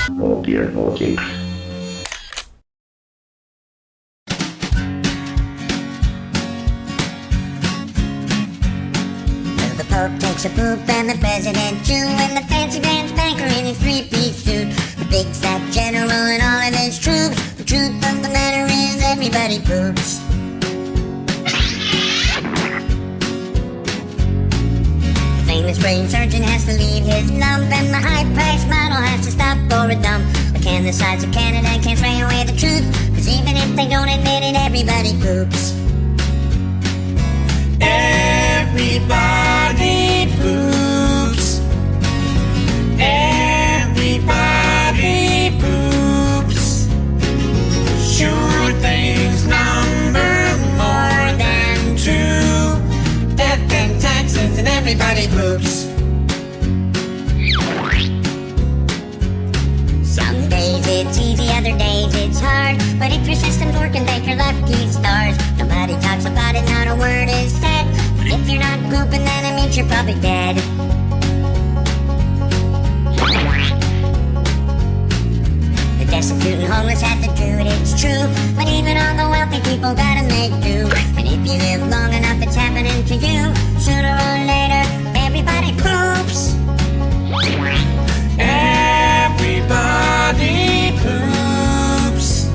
Oh dear, okay. The Pope takes a poop and the President too, and the fancy pants banker in his three-piece suit, the big fat general and all of his troops. The truth of the matter is everybody poops. The famous brain surgeon has to leave his lump, and the high-priced model has to stop for a dump. But can the sides of Canada can't spray away the truth, 'cause even if they don't admit it, everybody poops. Everybody poops. Everybody poops. Sure things number more than two. Death and taxes and everybody poops. Some days it's easy, other days it's hard. But if your system's working, thank your lucky stars. Nobody talks about it, not a word is said. But if you're not pooping, then it means you're probably dead. The destitute and homeless have to do it, it's true. But even all the wealthy people gotta make do. And if you live long enough, it's happening to you. Sooner or later, everybody poops. Everybody poops.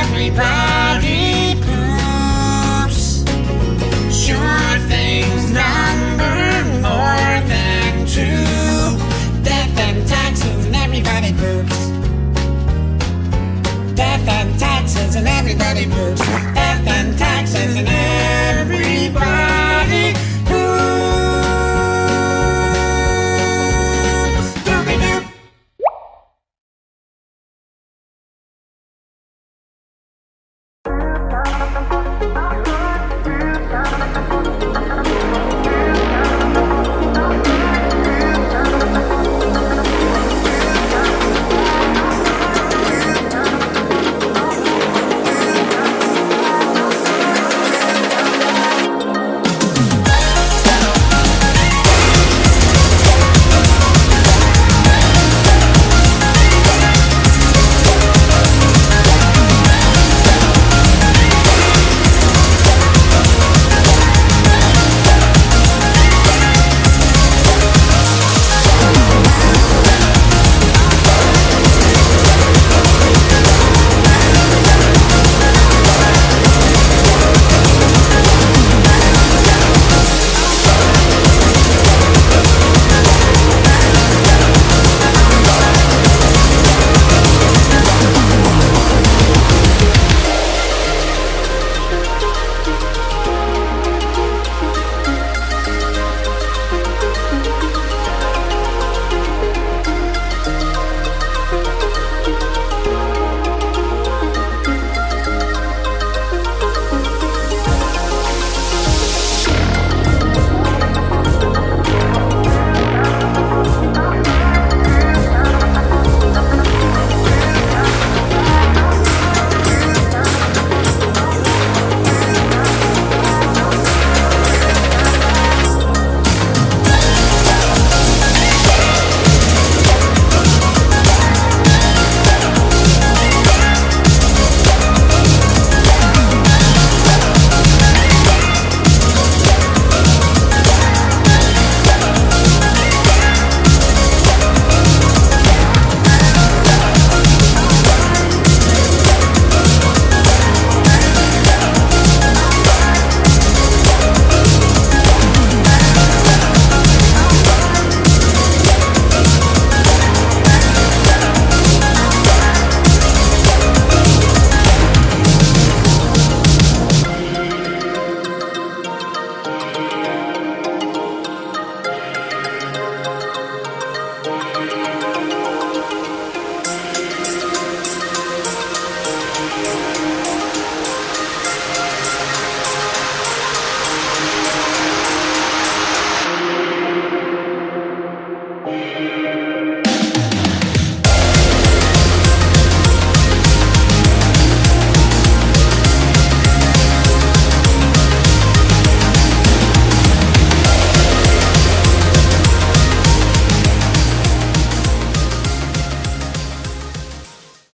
Everybody poops. Sure things number more than two. Death and taxes and everybody poops. Death and taxes and everybody poops. Death and taxes and everybody